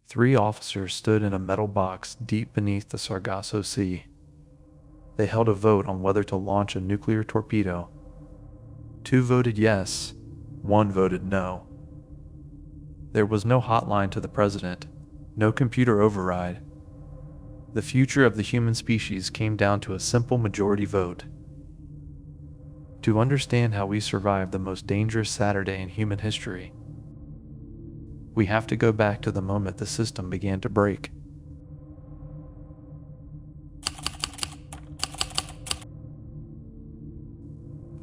Three officers stood in a metal box deep beneath the Sargasso Sea. They held a vote on whether to launch a nuclear torpedo. 2 voted yes, 1 voted no. There was no hotline to the president, no computer override. The future of the human species came down to a simple majority vote. To understand how we survived the most dangerous Saturday in human history, we have to go back to the moment the system began to break.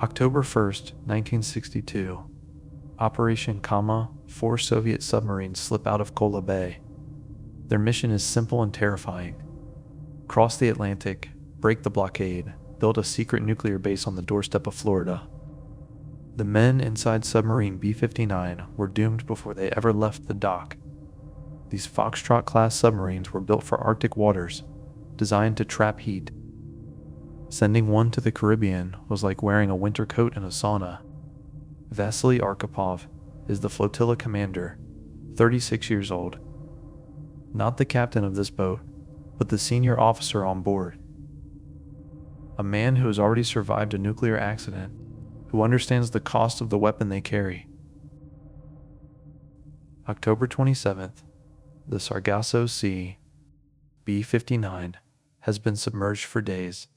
October 1st, 1962. Operation Kama, 4 Soviet submarines slip out of Kola Bay. Their mission is simple and terrifying. Cross the Atlantic, break the blockade, build a secret nuclear base on the doorstep of Florida. The men inside submarine B-59 were doomed before they ever left the dock. These Foxtrot-class submarines were built for Arctic waters, designed to trap heat. Sending one to the Caribbean was like wearing a winter coat in a sauna. Vasily Arkhipov is the flotilla commander, 36 years old. Not the captain of this boat, but the senior officer on board. A man who has already survived a nuclear accident, who understands the cost of the weapon they carry. October 27th, the Sargasso Sea, B-59, has been submerged for days.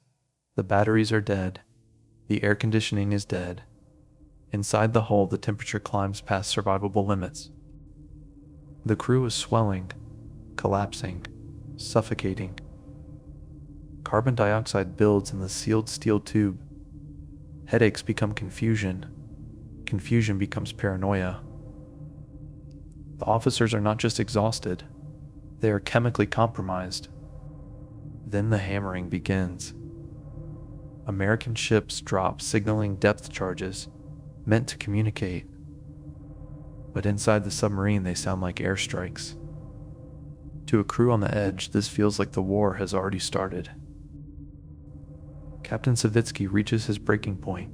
The batteries are dead. The air conditioning is dead. Inside the hull, the temperature climbs past survivable limits. The crew is swelling, collapsing, suffocating. Carbon dioxide builds in the sealed steel tube. Headaches become confusion. Confusion becomes paranoia. The officers are not just exhausted, they are chemically compromised. Then the hammering begins. American ships drop signaling depth charges, meant to communicate. But inside the submarine they sound like airstrikes. To a crew on the edge, this feels like the war has already started. Captain Savitsky reaches his breaking point.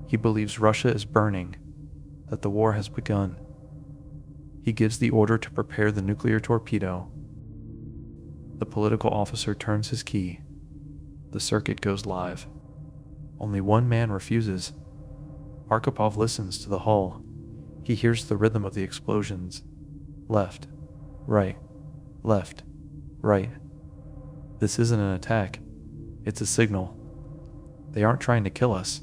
He believes Russia is burning, that the war has begun. He gives the order to prepare the nuclear torpedo. The political officer turns his key. The circuit goes live. Only one man refuses. Arkhipov listens to the hull. He hears the rhythm of the explosions. Left, right, left, right. This isn't an attack. It's a signal. They aren't trying to kill us.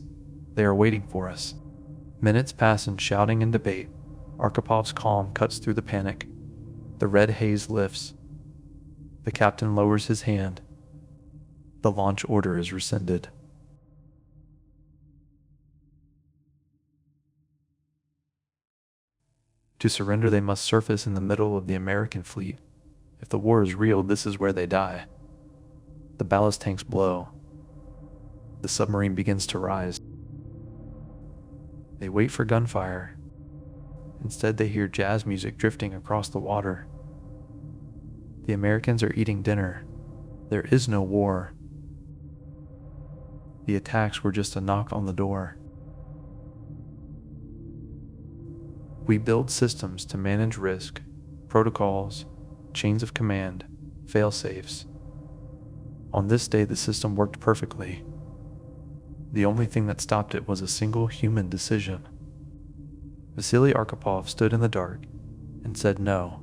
They are waiting for us. Minutes pass in shouting and debate. Arkhipov's calm cuts through the panic. The red haze lifts. The captain lowers his hand. The launch order is rescinded. To surrender, they must surface in the middle of the American fleet. If the war is real, this is where they die. The ballast tanks blow. The submarine begins to rise. They wait for gunfire. Instead, they hear jazz music drifting across the water. The Americans are eating dinner. There is no war. The attacks were just a knock on the door. We build systems to manage risk, protocols, chains of command, fail-safes. On this day, the system worked perfectly. The only thing that stopped it was a single human decision. Vasily Arkhipov stood in the dark and said no.